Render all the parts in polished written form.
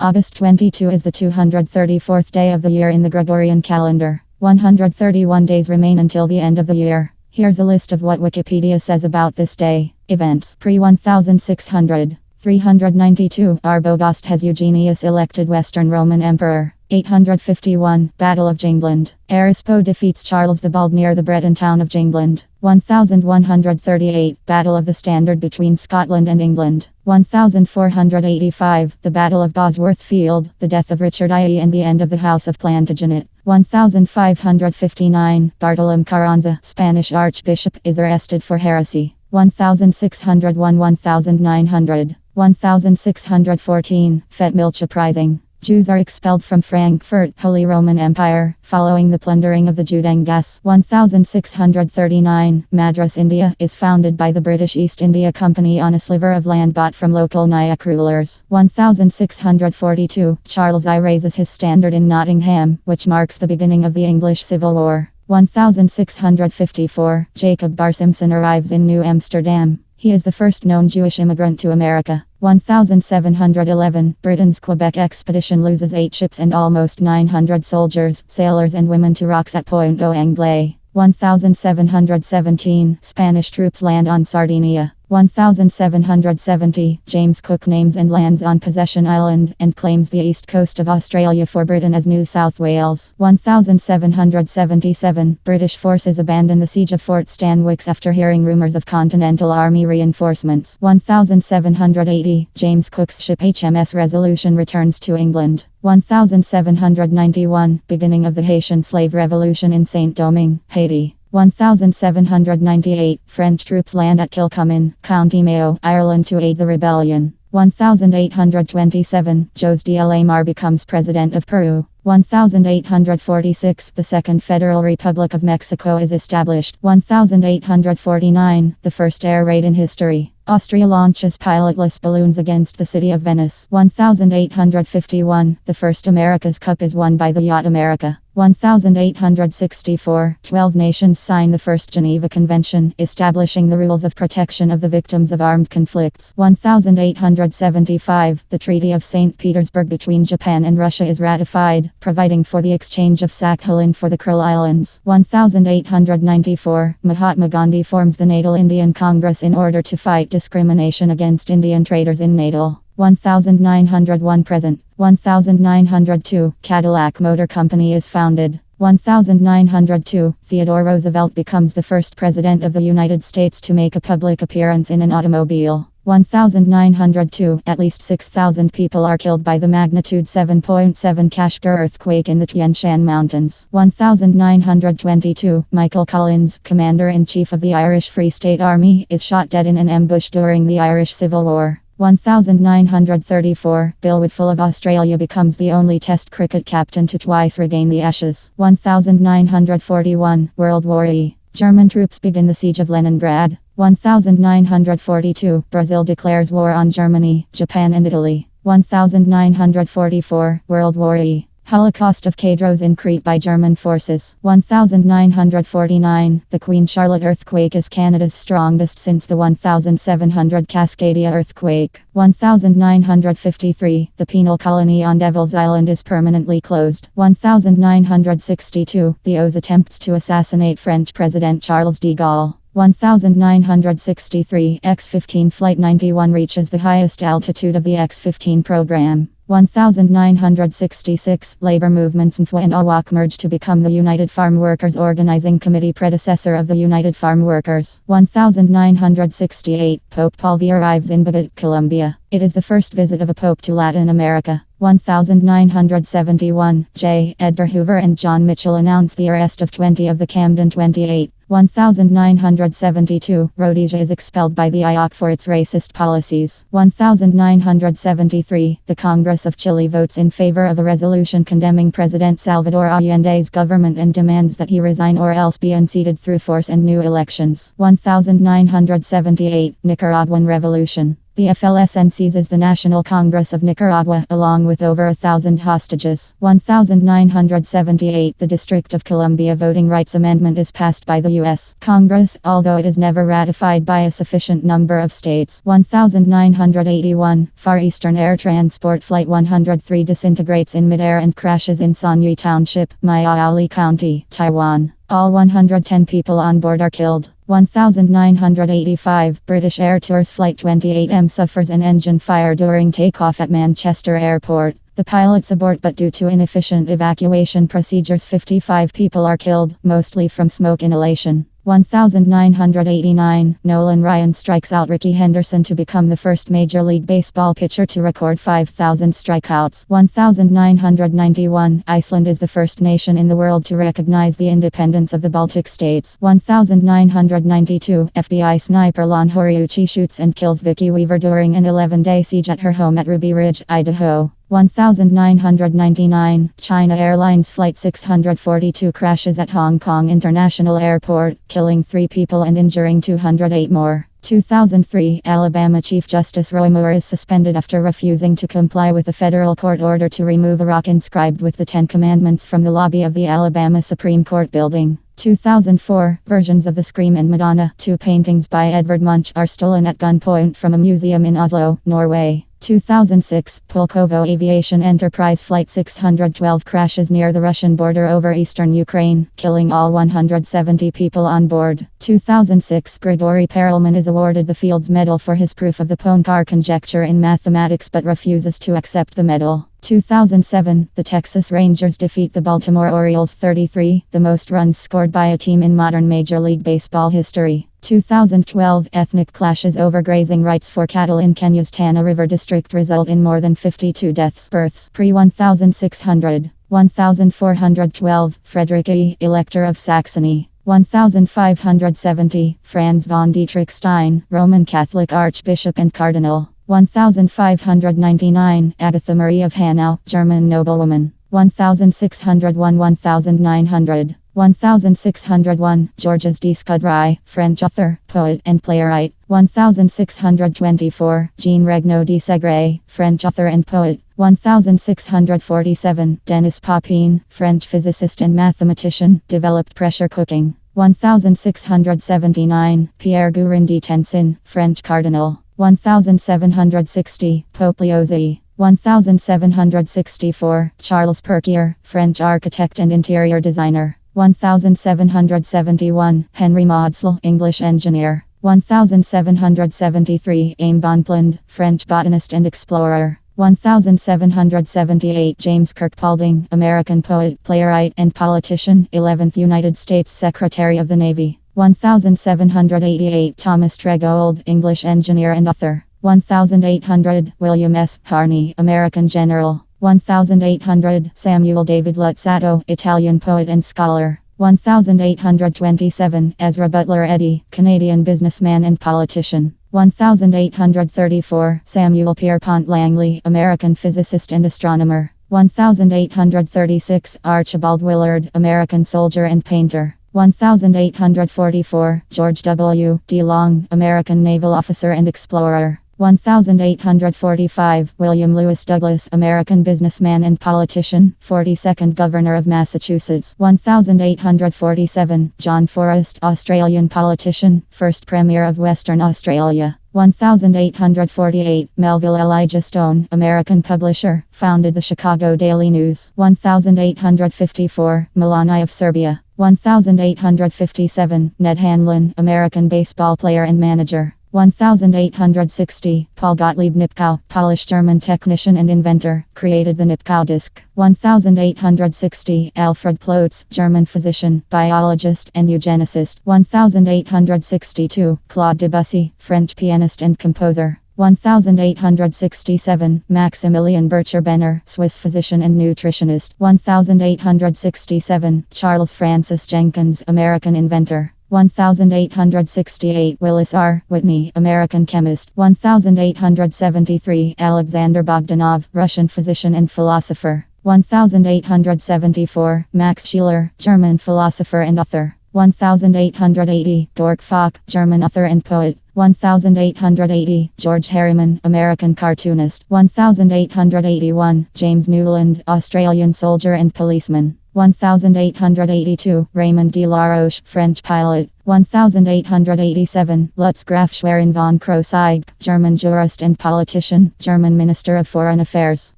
August 22 is the 234th day of the year in the Gregorian calendar. 131 days remain until the end of the year. Here's a list of what Wikipedia says about this day. Events pre-1600. 392 Arbogast has Eugenius elected Western Roman Emperor. 851 Battle of Jingland. Arispo defeats Charles the Bald near the Breton town of Jingland. 1138 Battle of the Standard between Scotland and England. 1485 The Battle of Bosworth Field, the death of Richard I and the end of the House of Plantagenet. 1559 Bartolome Carranza, Spanish Archbishop, is arrested for heresy. 1601 1900 1614 Fete Milch Uprising. Jews are expelled from Frankfurt, Holy Roman Empire, following the plundering of the Judengas. 1639 Madras, India, is founded by the British East India Company on a sliver of land bought from local Nayak rulers. 1642 Charles I raises his standard in Nottingham, which marks the beginning of the English Civil War. 1654 Jacob Bar Simpson arrives in New Amsterdam. He is the first known Jewish immigrant to America. 1711 Britain's Quebec expedition loses 8 ships and almost 900 soldiers, sailors and women to rocks at Point d'Anglais. 1717 Spanish troops land on Sardinia. 1770 James Cook names and lands on Possession Island and claims the east coast of Australia for Britain as New South Wales. 1777 British forces abandon the siege of Fort Stanwix after hearing rumours of Continental Army reinforcements. 1780 James Cook's ship HMS Resolution returns to England. 1791 Beginning of the Haitian slave revolution in Saint-Domingue, Haiti. 1798 French troops land at Kilcummin, County Mayo, Ireland to aid the rebellion. 1827 José de Alemar becomes president of Peru. 1846 The Second Federal Republic of Mexico is established. 1849 The first air raid in history. Austria launches pilotless balloons against the city of Venice. 1851 The first America's Cup is won by the yacht America. 1864 12 nations sign the first Geneva Convention, establishing the rules of protection of the victims of armed conflicts. 1875 The Treaty of St. Petersburg between Japan and Russia is ratified, providing for the exchange of Sakhalin for the Kuril Islands. 1894 Mahatma Gandhi forms the Natal Indian Congress in order to fight discrimination against Indian traders in Natal. 1901 Present. 1902 Cadillac Motor Company is founded. 1902 Theodore Roosevelt becomes the first president of the United States to make a public appearance in an automobile. 1902 At least 6,000 people are killed by the magnitude 7.7 Kashgar earthquake in the Tian Shan Mountains. 1922 Michael Collins, Commander-in-Chief of the Irish Free State Army, is shot dead in an ambush during the Irish Civil War. 1934 Bill Woodfull of Australia becomes the only Test cricket captain to twice regain the Ashes. 1941 World War E. German troops begin the siege of Leningrad. 1942 Brazil declares war on Germany, Japan and Italy. 1944 World War E. Holocaust of Cadros in Crete by German forces. 1949 The Queen Charlotte earthquake is Canada's strongest since the 1700 Cascadia earthquake. 1953 The penal colony on Devil's Island is permanently closed. 1962 The O's attempts to assassinate French President Charles de Gaulle. 1963 X-15 Flight 91 reaches the highest altitude of the X-15 program. 1966 Labor movements in Fwa and Awak merge to become the United Farm Workers Organizing Committee, predecessor of the United Farm Workers. 1968 Pope Paul V arrives in Bogotá, Colombia. It is the first visit of a pope to Latin America. 1971 J. Edgar Hoover and John Mitchell announce the arrest of 20 of the Camden 28. 1972 Rhodesia is expelled by the IOC for its racist policies. 1973 The Congress of Chile votes in favor of a resolution condemning President Salvador Allende's government and demands that he resign or else be unseated through force and new elections. 1978 Nicaraguan Revolution. The FLSN seizes the National Congress of Nicaragua, along with over 1,000 hostages. 1978 The District of Columbia Voting Rights Amendment is passed by the U.S. Congress, although it is never ratified by a sufficient number of states. 1981 Far Eastern Air Transport Flight 103 disintegrates in midair and crashes in Sanyue Township, Miaoli County, Taiwan. All 110 people on board are killed. 1985 British Air Tours Flight 28M suffers an engine fire during takeoff at Manchester Airport. The pilots abort, but due to inefficient evacuation procedures, 55 people are killed, mostly from smoke inhalation. 1989 Nolan Ryan strikes out Ricky Henderson to become the first Major League Baseball pitcher to record 5,000 strikeouts. 1991 Iceland is the first nation in the world to recognize the independence of the Baltic states. 1992 FBI sniper Lon Horiuchi shoots and kills Vicky Weaver during an 11-day siege at her home at Ruby Ridge, Idaho. 1999 China Airlines Flight 642 crashes at Hong Kong International Airport, killing 3 people and injuring 208 more. 2003 Alabama Chief Justice Roy Moore is suspended after refusing to comply with a federal court order to remove a rock inscribed with the 10 Commandments from the lobby of the Alabama Supreme Court building. 2004 Versions of the Scream and Madonna, 2 paintings by Edvard Munch, are stolen at gunpoint from a museum in Oslo, Norway. 2006 Pulkovo Aviation Enterprise Flight 612 crashes near the Russian border over eastern Ukraine, killing all 170 people on board. 2006 Grigory Perelman is awarded the Fields Medal for his proof of the Poincare conjecture in mathematics but refuses to accept the medal. 2007 The Texas Rangers defeat the Baltimore Orioles 33, the most runs scored by a team in modern Major League Baseball history. 2012 Ethnic clashes over grazing rights for cattle in Kenya's Tana River district result in more than 52 deaths. Births pre-1600. 1412 Frederick E. Elector of Saxony. 1570 Franz von Dietrich Stein, Roman Catholic Archbishop and Cardinal. 1599 Agatha Marie of Hanau, German noblewoman. 1601 1900 1601 Georges de Scudry, French author, poet, and playwright. 1624 Jean Regnault de Segre, French author and poet. 1647 Denis Papin, French physicist and mathematician, developed pressure cooking. 1679 Pierre Guérin de Tencin, French cardinal. 1760 Pope Leo X. 1764 Charles Perquier, French architect and interior designer. 1771 Henry Maudsley, English engineer. 1773 Aim Bonpland, French botanist and explorer. 1778 James Kirkpatrick, American poet, playwright, and politician, 11th United States Secretary of the Navy. 1788 Thomas Tregold, English engineer and author. 1800 William S. Harney, American general. 1800 Samuel David Luzzatto, Italian poet and scholar. 1827 Ezra Butler Eddy, Canadian businessman and politician. 1834 Samuel Pierpont Langley, American physicist and astronomer. 1836 Archibald Willard, American soldier and painter. 1844 George W. D. Long, American naval officer and explorer. 1845 William Lewis Douglas, American businessman and politician, 42nd Governor of Massachusetts. 1847 John Forrest, Australian politician, first Premier of Western Australia. 1848 Melville Elijah Stone, American publisher, founded the Chicago Daily News. 1854 Milan I of Serbia. 1857 Ned Hanlon, American baseball player and manager. 1860 Paul Gottlieb Nipkow, Polish-German technician and inventor, created the Nipkow disc. 1860 Alfred Plotz, German physician, biologist, and eugenicist. 1862 Claude Debussy, French pianist and composer. 1867 Maximilian Bircher-Benner, Swiss physician and nutritionist. 1867 Charles Francis Jenkins, American inventor. 1868 Willis R. Whitney, American chemist. 1873 Alexander Bogdanov, Russian physician and philosopher. 1874 Max Scheler, German philosopher and author. 1880 Georg Fock, German author and poet. 1880, George Harriman, American cartoonist. 1881, James Newland, Australian soldier and policeman. 1882, Raymond de la Roche, French pilot. 1887, Lutz Graf Schwerin von Krosigk, German jurist and politician, German Minister of Foreign Affairs.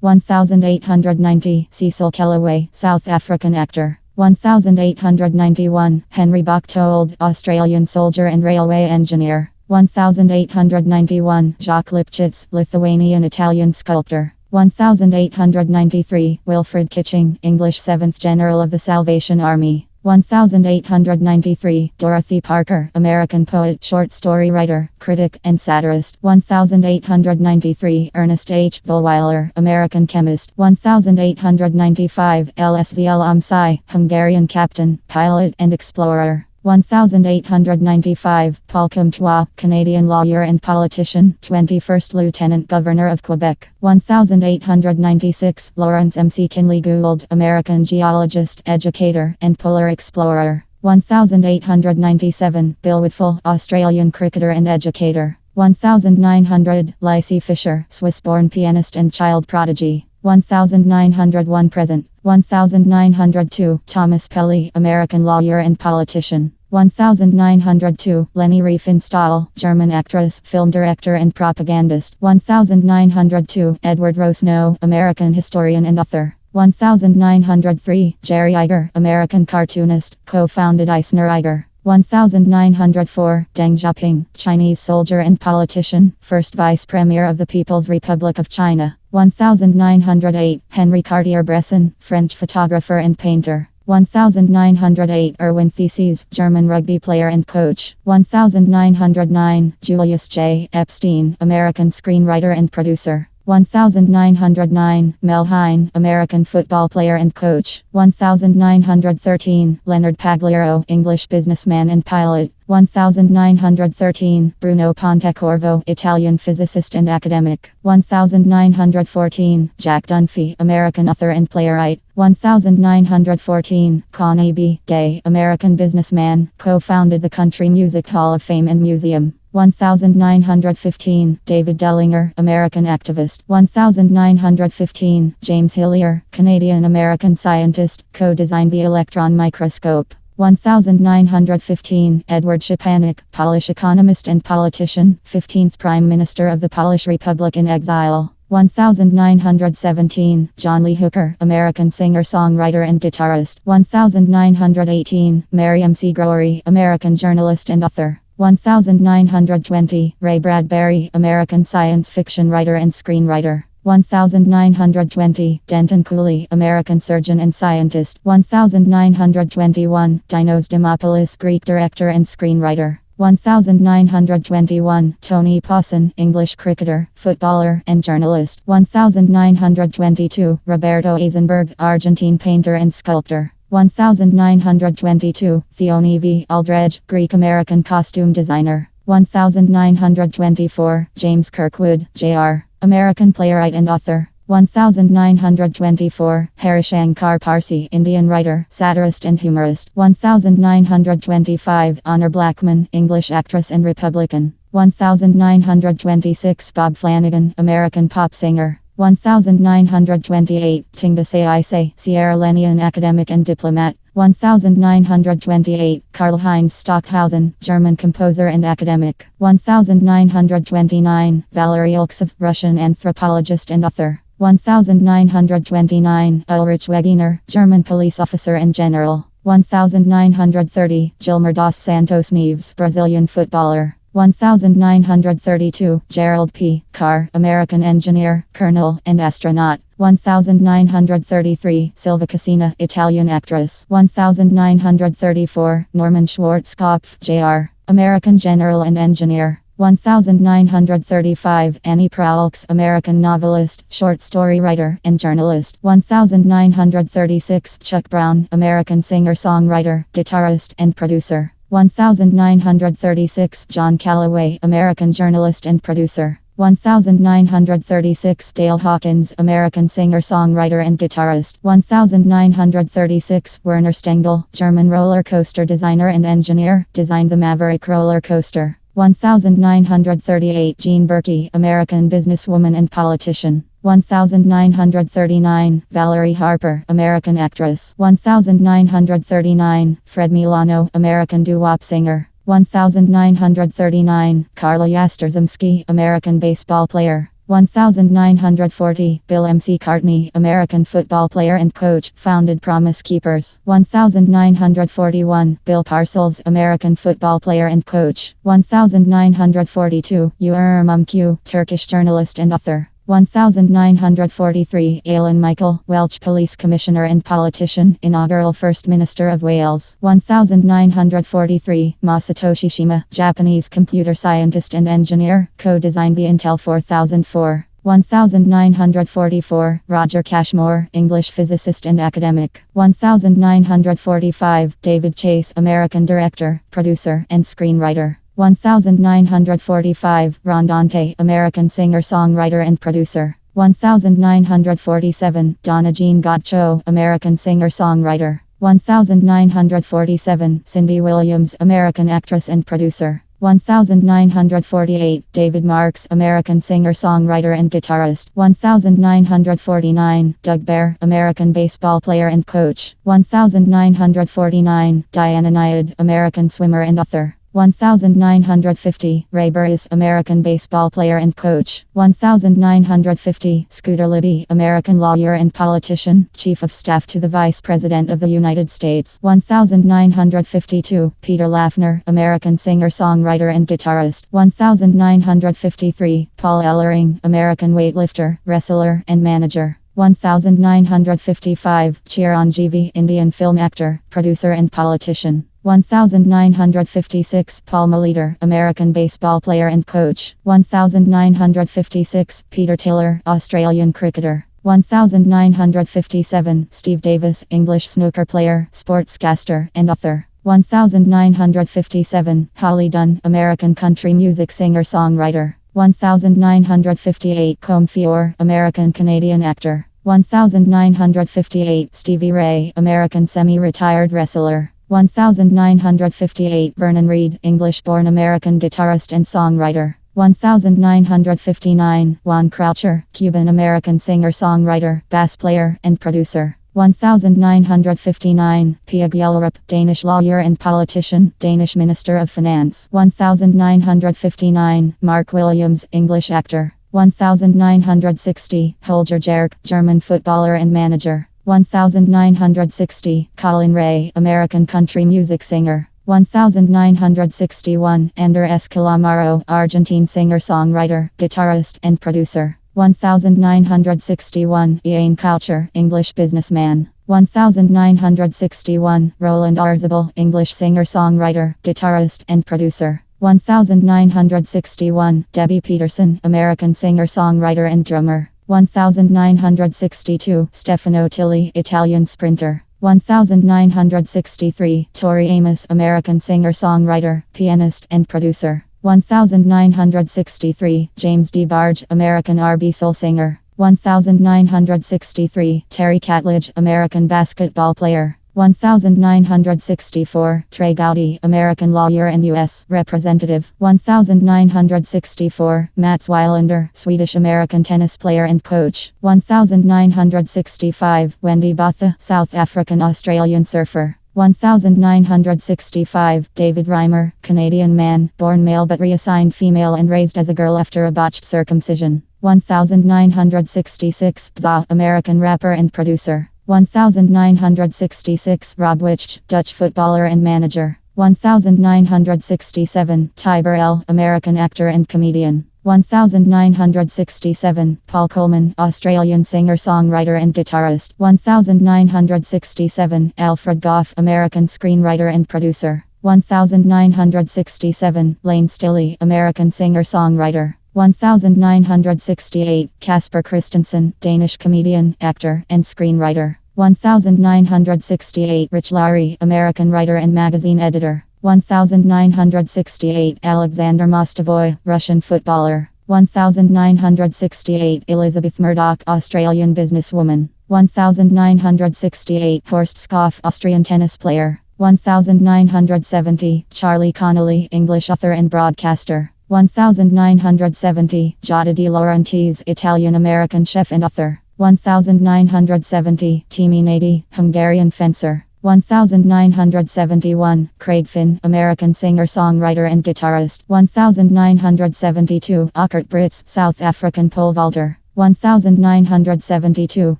1890, Cecil Kellaway, South African actor. 1891, Henry Bachtold, Australian soldier and railway engineer. 1891, Jacques Lipchitz, Lithuanian-Italian sculptor. 1893, Wilfred Kitching, English 7th General of the Salvation Army. 1893, Dorothy Parker, American poet, short story writer, critic, and satirist. 1893, Ernest H. Vollweiler, American chemist. 1895, LSZL Amsai, Hungarian captain, pilot, and explorer. 1895, Paul Comtois, Canadian lawyer and politician, 21st Lieutenant Governor of Quebec. 1896, Lawrence M.C. Kinley Gould, American geologist, educator, and polar explorer. 1897, Bill Whitful, Australian cricketer and educator. 1900, Lacey Fisher, Swiss-born pianist and child prodigy. 1901 present. 1902, Thomas Pelly, American lawyer and politician. 1902, Leni Riefenstahl, German actress, film director and propagandist. 1902, Edward Rossnow, American historian and author. 1903, Jerry Iger, American cartoonist, co-founded Eisner Iger. 1904, Deng Xiaoping, Chinese soldier and politician, first vice premier of the People's Republic of China. 1908, Henry Cartier-Bresson, French photographer and painter. 1908, Erwin Theses, German rugby player and coach. 1909, Julius J. Epstein, American screenwriter and producer. 1909, Mel Hein, American football player and coach. 1913, Leonard Pagliaro, English businessman and pilot. 1913, Bruno Pontecorvo, Italian physicist and academic. 1914, Jack Dunphy, American author and playwright. 1914, Connie B. Gay, American businessman, co-founded the Country Music Hall of Fame and Museum. 1915, David Dellinger, American activist. 1915, James Hillier, Canadian-American scientist, co-designed the electron microscope. 1915, Edward Szczepanik, Polish economist and politician, 15th Prime Minister of the Polish Republic in exile. 1917, John Lee Hooker, American singer-songwriter and guitarist. 1918, Mary M.C. Growery, American journalist and author. 1920, Ray Bradbury, American science fiction writer and screenwriter. 1920, Denton Cooley, American surgeon and scientist. 1921, Dinos Dimopoulos, Greek director and screenwriter. 1921, Tony Pawson, English cricketer, footballer, and journalist. 1922, Roberto Eisenberg, Argentine painter and sculptor. 1922, Theoni V. Aldredge, Greek-American costume designer. 1924, James Kirkwood, Jr., American playwright and author. 1924, Harishankar Parsi, Indian writer, satirist and humorist. 1925, Honor Blackman, English actress and Republican. 1926, Bob Flanagan, American pop singer. 1928, Tingdase Ise, Sierra Leonean academic and diplomat. 1928, Karl-Heinz Stockhausen, German composer and academic. 1929, Valery Ulksov, Russian anthropologist and author. 1929, Ulrich Wegener, German police officer and general. 1930, Gilmar dos Santos Neves, Brazilian footballer. 1932, Gerald P. Carr, American engineer, colonel, and astronaut. 1933, Silva Casina, Italian actress. 1934, Norman Schwarzkopf, Jr., American general and engineer. 1935, Annie Proulx, American novelist, short story writer, and journalist. 1936, Chuck Brown, American singer-songwriter, guitarist, and producer. 1936, John Calloway, American journalist and producer. 1936, Dale Hawkins, American singer-songwriter and guitarist. 1936, Werner Stengel, German roller coaster designer and engineer, designed the Maverick roller coaster. 1938 Jean Berkey, American businesswoman and politician. 1939 Valerie Harper, American actress. 1939 Fred Milano, American doo-wop singer. 1939 Carla Yastrozemski, American baseball player. 1940 Bill M.C. Cartney, American football player and coach, founded Promise Keepers. 1941 Bill Parcells, American football player and coach. 1942 Mumcu, Turkish journalist and author. 1943 Aileen Michael, Welsh Police Commissioner and politician, inaugural First Minister of Wales. 1943 Masatoshi Shima, Japanese computer scientist and engineer, co-designed the Intel 4004. 1944 Roger Cashmore, English physicist and academic. 1945 David Chase, American director, producer, and screenwriter. 1945 Ron Dante, American singer-songwriter and producer. 1947 Donna Jean Gotcho, American singer-songwriter. 1947 Cindy Williams, American actress and producer. 1948 David Marks, American singer-songwriter and guitarist. 1949 Doug Bear, American baseball player and coach. 1949 Diana Nyad, American swimmer and author. 1950 Ray Burris, American baseball player and coach. 1950 Scooter Libby, American lawyer and politician, chief of staff to the Vice President of the United States. 1952 Peter Laffner, American singer-songwriter and guitarist. 1953 Paul Ellering, American weightlifter, wrestler, and manager. 1955 Chiranjeevi, Indian film actor, producer and politician. 1956 Paul Molitor, American baseball player and coach. 1956 Peter Taylor, Australian cricketer. 1957 Steve Davis, English snooker player, sportscaster, and author. 1957 Holly Dunn, American country music singer-songwriter. 1958 Combe Fiore, American Canadian actor. 1958 Stevie Ray, American semi-retired wrestler. 1958 Vernon Reid, English-born American guitarist and songwriter. 1959 Juan Croucher, Cuban-American singer-songwriter, bass player, and producer. 1959 Pia Gjellerup, Danish lawyer and politician, Danish Minister of Finance. 1959 Mark Williams, English actor. 1960 Holger Jerk, German footballer and manager. 1960 Colin Ray, American country music singer. 1961 Ander S. Calamaro, Argentine singer-songwriter, guitarist, and producer. 1961 Ian Coucher, English businessman. 1961 Roland Arzabal, English singer-songwriter, guitarist, and producer. 1961 Debbie Peterson, American singer-songwriter and drummer. 1962 Stefano Tilly, Italian sprinter. 1963 Tori Amos, American singer-songwriter, pianist, and producer. 1963 James D. Barge, American R&B soul singer. 1963 Terry Catledge, American basketball player. 1964 Trey Gowdy, American lawyer and U.S. representative. 1964 Mats Wilander, Swedish-American tennis player and coach. 1965 Wendy Botha, South African-Australian surfer. 1965 David Reimer, Canadian man, born male but reassigned female and raised as a girl after a botched circumcision. 1966 Bza, American rapper and producer. 1966 Rob Witch, Dutch footballer and manager. 1967 Ty Burrell, American actor and comedian. 1967 Paul Coleman, Australian singer-songwriter and guitarist. 1967 Alfred Goff, American screenwriter and producer. 1967 Lane Stilly, American singer-songwriter. 1968 Casper Christensen, Danish comedian, actor, and screenwriter. 1968 Rich Lowry, American writer and magazine editor. 1968 Alexander Mostovoy, Russian footballer. 1968 Elizabeth Murdoch, Australian businesswoman. 1968 Horst Skoff, Austrian tennis player. 1970, Charlie Connolly, English author and broadcaster. 1970, Giada De Laurentiis, Italian-American chef and author. 1970, Timi Nadi, Hungarian fencer. 1971, Craig Finn, American singer-songwriter and guitarist. 1972, Akkert Brits, South African pole vaulter. 1972,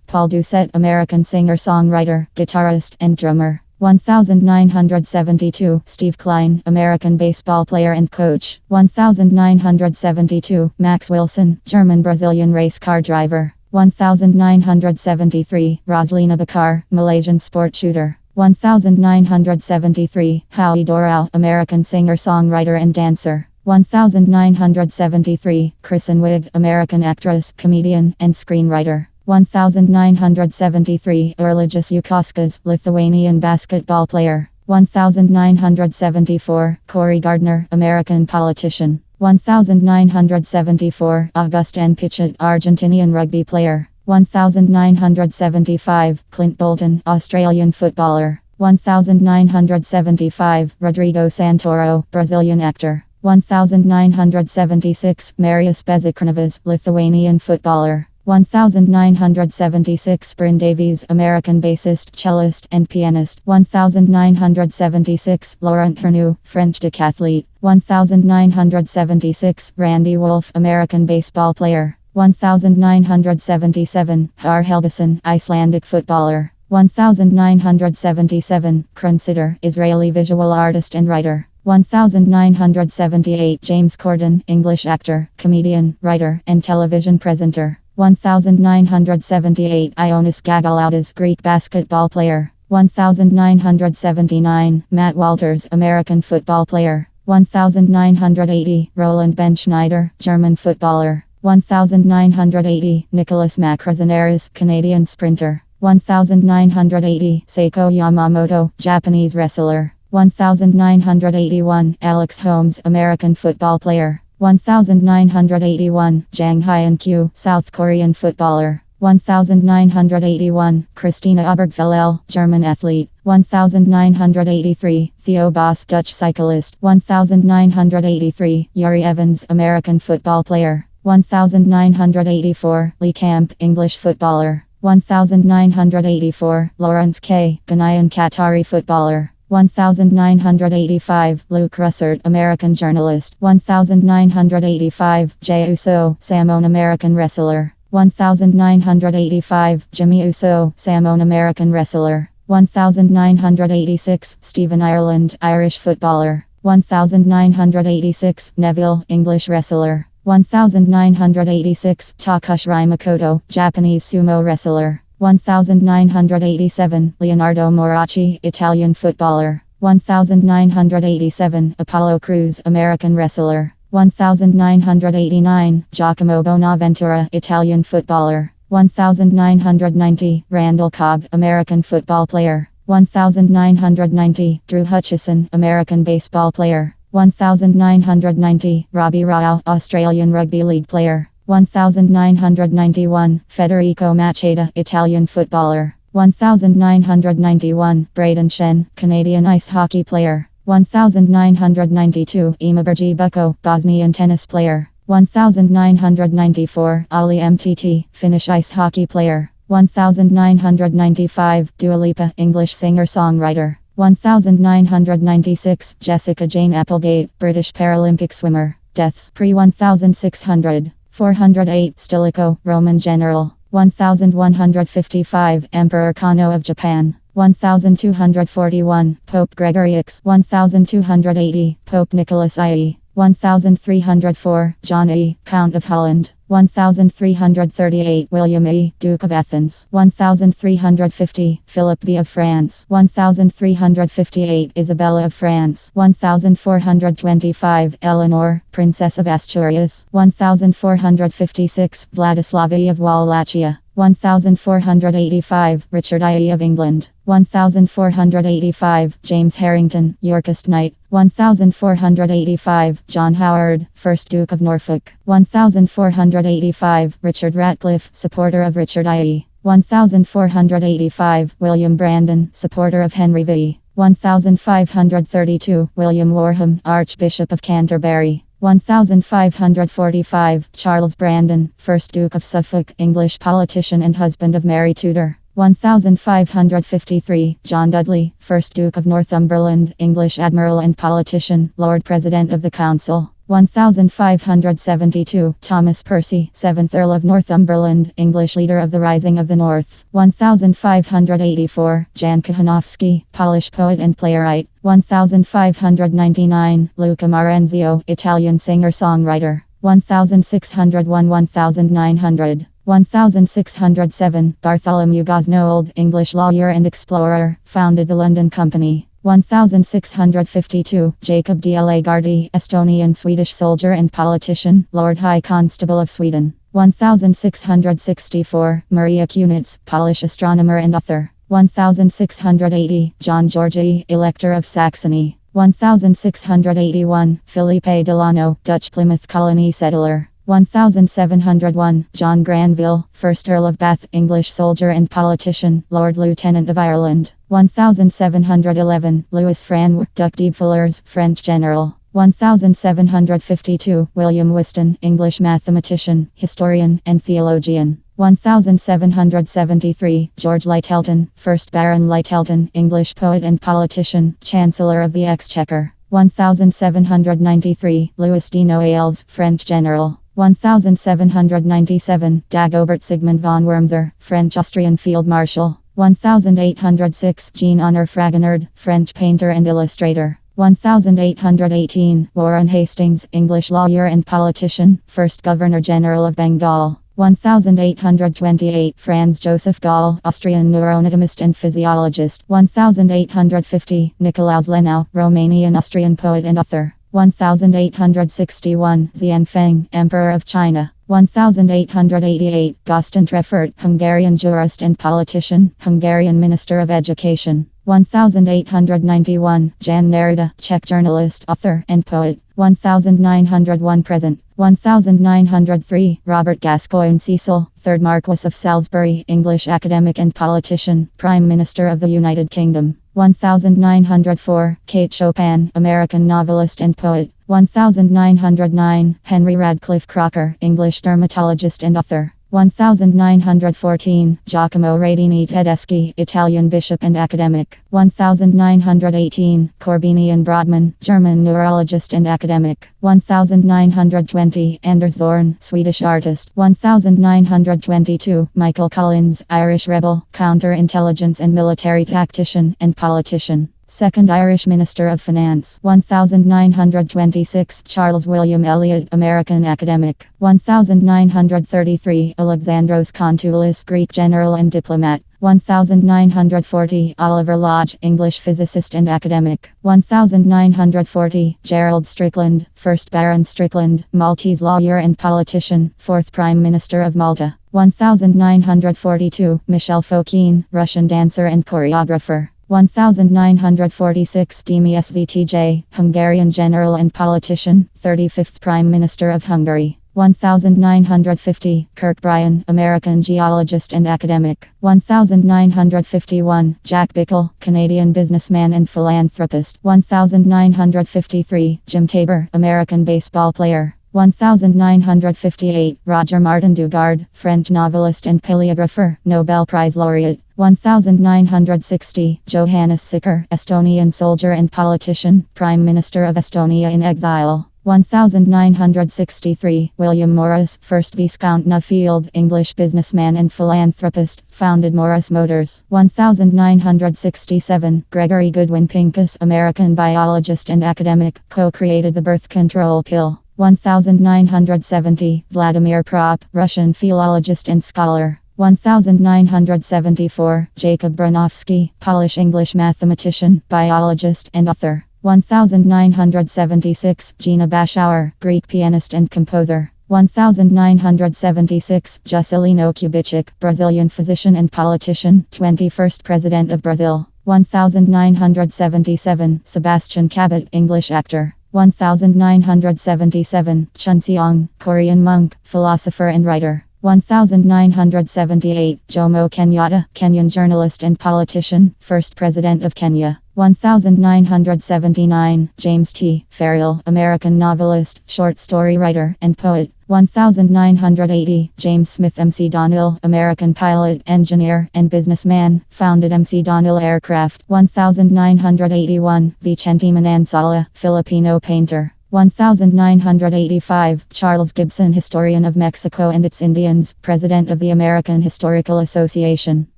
Paul Doucet, American singer-songwriter, guitarist, and drummer. 1972, Steve Klein, American baseball player and coach. 1972, Max Wilson, German-Brazilian race car driver. 1973, Roslina Bakar, Malaysian sport shooter. 1973, Howie Dorau, American singer-songwriter and dancer. 1973, Kristen Wiig, American actress, comedian, and screenwriter. 1973, Urlijus Jukauskas, Lithuanian basketball player. 1974, Cory Gardner, American politician. 1974, August N. Pichet, Argentinian rugby player. 1975, Clint Bolton, Australian footballer. 1975, Rodrigo Santoro, Brazilian actor. 1976, Marius Bezukrinavis, Lithuanian footballer. 1976, Bryn Davies, American bassist, cellist, and pianist. 1976, Laurent Pernou, French decathlete. 1976, Randy Wolf, American baseball player. 1977, Har Helgason, Icelandic footballer. 1977, Krun Sitter, Israeli visual artist and writer. 1978, James Corden, English actor, comedian, writer, and television presenter. 1978, Ioannis Gagalaudis, Greek basketball player. 1979, Matt Walters, American football player. 1980, Roland Ben-Schneider, German footballer. 1980, Nicolas Macrazaneris, Canadian sprinter. 1980, Seiko Yamamoto, Japanese wrestler. 1981, Alex Holmes, American football player. 1981, Jang Hyun-kyu, South Korean footballer. 1981, Christina Obergfellel, German athlete. 1983, Theo Bos, Dutch cyclist. 1983, Yuri Evans, American football player. 1984, Lee Camp, English footballer. 1984, Lawrence K., Ghanaian Qatari footballer. 1985, Luke Russert, American journalist. 1985, Jey Uso, Samoan American wrestler. 1985, Jimmy Uso, Samoan American wrestler. 1986, Stephen Ireland, Irish footballer. 1986, Neville, English wrestler. 1986, Takashi Makoto, Japanese sumo wrestler. 1987, Leonardo Morachi, Italian footballer. 1987, Apollo Crews, American wrestler. 1989, Giacomo Bonaventura, Italian footballer. 1990, Randall Cobb, American football player. 1990, Drew Hutchison, American baseball player. 1990, Robbie Rao, Australian rugby league player. 1991, Federico Macheda, Italian footballer. 1991, Braden Shen, Canadian ice hockey player. 1992, Imabergi Bucko, Bosnian tennis player. 1994, Ali MTT, Finnish ice hockey player. 1995, Dua Lipa, English singer-songwriter. 1996, Jessica Jane Applegate, British Paralympic swimmer. Deaths pre-1600. 408, Stilicho, Roman general. 1155, Emperor Kano of Japan. 1241, Pope Gregory X. 1280, Pope Nicholas I. 1304, John E., Count of Holland. 1338, William E., Duke of Athens. 1350, Philip V. of France. 1358, Isabella of France. 1425, Eleanor, Princess of Asturias. 1456, Vladislav of Wallachia. 1485, Richard I. of England. 1485, James Harrington, Yorkist Knight. 1485, John Howard, 1st Duke of Norfolk. 1485, Richard Ratcliffe, supporter of Richard I. 1485, William Brandon, supporter of Henry V. 1532, William Warham, Archbishop of Canterbury. 1545, Charles Brandon, 1st Duke of Suffolk, English politician and husband of Mary Tudor. 1553, John Dudley, 1st Duke of Northumberland, English admiral and politician, Lord President of the Council. 1572, Thomas Percy, 7th Earl of Northumberland, English leader of the Rising of the North. 1584, Jan Kochanowski, Polish poet and playwright. 1599, Luca Marenzio, Italian singer-songwriter. 1601 1900. 1607, Bartholomew Gosnold, English lawyer and explorer, founded the London Company. 1652, Jacob de la Gardie, Estonian-Swedish soldier and politician, Lord High Constable of Sweden. 1664, Maria Kunitz, Polish astronomer and author. 1680, John Georgi, Elector of Saxony. 1681, Felipe Delano, Dutch Plymouth colony settler. 1701, John Granville, 1st Earl of Bath, English soldier and politician, Lord Lieutenant of Ireland. 1711, Louis Francois, Duc de Villars, French general. 1752, William Whiston, English mathematician, historian, and theologian. 1773, George Lyttelton, 1st Baron Lyttelton, English poet and politician, Chancellor of the Exchequer. 1793, Louis de Noailles, French general. 1797, Dagobert Sigmund von Wurmser, French-Austrian field marshal. 1806, Jean-Honor Fragonard, French painter and illustrator. 1818, Warren Hastings, English lawyer and politician, 1st Governor-General of Bengal. 1828, Franz Joseph Gall, Austrian neuroanatomist and physiologist. 1850, Nicolaus Lenau, Romanian-Austrian poet and author. 1861, Xianfeng, Emperor of China. 1888, Gaston Treffert, Hungarian jurist and politician, Hungarian Minister of Education. 1891, Jan Nerida, Czech journalist, author, and poet. 1901 present. 1903, Robert Gascoigne Cecil, 3rd Marquess of Salisbury, English academic and politician, Prime Minister of the United Kingdom. 1904, Kate Chopin, American novelist and poet. 1909, Henry Radcliffe Crocker, English dermatologist and author. 1914, Giacomo Radini Tedeschi, Italian bishop and academic. 1918, Corbinian Brodmann, German neurologist and academic. 1920, Anders Zorn, Swedish artist. 1922, Michael Collins, Irish rebel, counterintelligence and military tactician and politician. 2nd Irish Minister of Finance. 1926, Charles William Eliot, American academic. 1933, Alexandros Kontoulis, Greek general and diplomat. 1940, Oliver Lodge, English physicist and academic. 1940, Gerald Strickland, 1st Baron Strickland, Maltese lawyer and politician, 4th Prime Minister of Malta. 1942, Michel Fokine, Russian dancer and choreographer. 1946, Dimias Ztj, Hungarian general and politician, 35th Prime Minister of Hungary. 1950, Kirk Bryan, American geologist and academic. 1951, Jack Bickle, Canadian businessman and philanthropist. 1953, Jim Tabor, American baseball player. 1958, Roger Martin Dugard, French novelist and paleographer, Nobel Prize laureate. 1960, Johannes Sicker, Estonian soldier and politician, Prime Minister of Estonia in exile. 1963, William Morris, 1st Viscount Nuffield, English businessman and philanthropist, founded Morris Motors. 1967, Gregory Goodwin Pincus, American biologist and academic, co-created the birth control pill. 1970, Vladimir Prop, Russian philologist and scholar. 1974, Jacob Bronowski, Polish-English mathematician, biologist, and author. 1976, Gina Bashauer, Greek pianist and composer. 1976, Juscelino Kubitschek, Brazilian physician and politician, 21st President of Brazil. 1977, Sebastian Cabot, English actor. 1977, Chun Seong, Korean monk, philosopher and writer. 1978, Jomo Kenyatta, Kenyan journalist and politician, 1st President of Kenya. 1979, James T. Ferriel, American novelist, short story writer, and poet. 1980, James Smith MC Donnell, American pilot, engineer, and businessman, founded MC Donnell Aircraft. 1981, Vicente Manansala, Filipino painter. 1985, Charles Gibson, historian of Mexico and its Indians, president of the American Historical Association.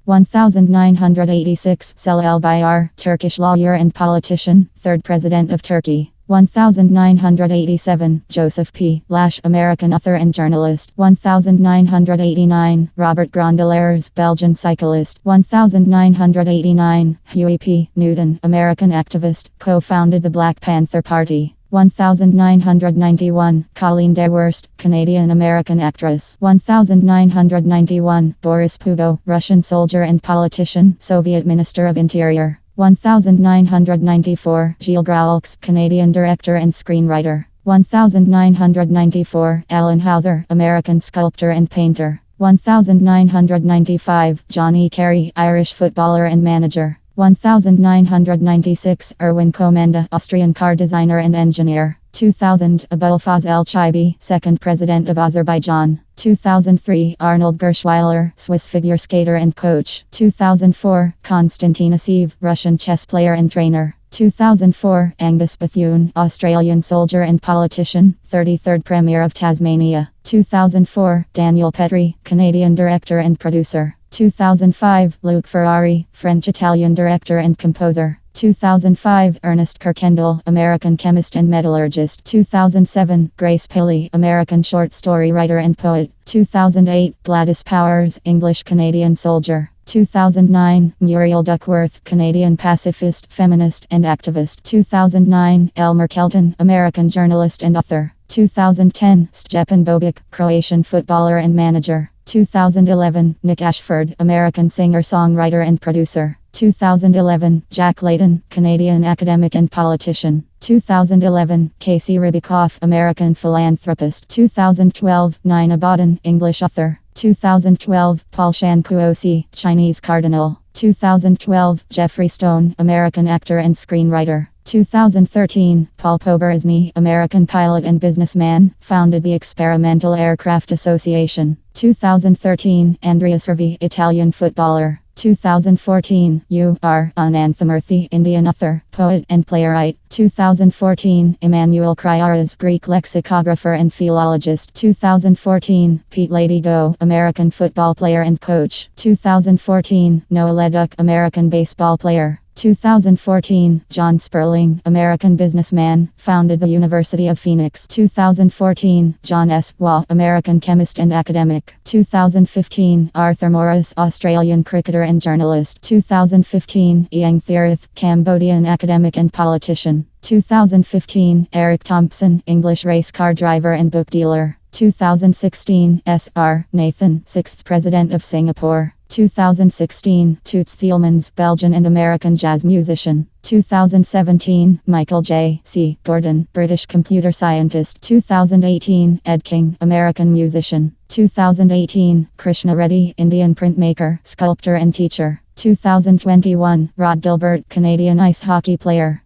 1986, Celal Bayar, Turkish lawyer and politician, third president of Turkey. 1987, Joseph P. Lash, American author and journalist. 1989, Robert Grondelaers, Belgian cyclist. 1989, Huey P. Newton, American activist, co-founded the Black Panther Party. 1991, Colleen Dewhurst, Canadian-American actress. 1991, Boris Pugo, Russian soldier and politician, Soviet Minister of Interior. 1994, Gilles Graulx, Canadian director and screenwriter. 1994, Alan Hauser, American sculptor and painter. 1995, John E. Kerry, Irish footballer and manager. 1996, Erwin Komenda, Austrian car designer and engineer. 2000, Abulfaz El-Chaibi, second president of Azerbaijan. 2003, Arnold Gershweiler, Swiss figure skater and coach. 2004, Konstantin Asiv, Russian chess player and trainer. 2004, Angus Bethune, Australian soldier and politician, 33rd Premier of Tasmania. 2004, Daniel Petrie, Canadian director and producer. 2005, Luc Ferrari, French-Italian director and composer. 2005, Ernest Kirkendall, American chemist and metallurgist. 2007, Grace Pilley, American short story writer and poet. 2008, Gladys Powers, English-Canadian soldier. 2009, Muriel Duckworth, Canadian pacifist, feminist, and activist. 2009, Elmer Kelton, American journalist and author. 2010, Stjepan Bobic, Croatian footballer and manager. 2011, Nick Ashford, American singer-songwriter and producer. 2011, Jack Layton, Canadian academic and politician. 2011, Casey Ribikoff, American philanthropist. 2012, Nina Bodden, English author. 2012, Paul Shankuosi, Chinese cardinal. 2012, Jeffrey Stone, American actor and screenwriter. 2013, Paul Poberesny, American pilot and businessman, founded the Experimental Aircraft Association. 2013, Andrea Servi, Italian footballer. 2014, U.R. Ananthamurthy, Indian author, poet, and playwright. 2014, Emmanuel Kryaras, Greek lexicographer and philologist. 2014, Pete Ladygo, American football player and coach. 2014, Noah Leduc, American baseball player. 2014, John Sperling, American businessman, founded the University of Phoenix. 2014, John S. Waugh, American chemist and academic. 2015, Arthur Morris, Australian cricketer and journalist. 2015, Ieng Thirith, Cambodian academic and politician. 2015, Eric Thompson, English race car driver and book dealer. 2016, S.R. Nathan, 6th President of Singapore. 2016, Toots Thielmans, Belgian and American jazz musician. 2017, Michael J. C. Gordon, British computer scientist. 2018, Ed King, American musician. 2018, Krishna Reddy, Indian printmaker, sculptor and teacher. 2021, Rod Gilbert, Canadian ice hockey player.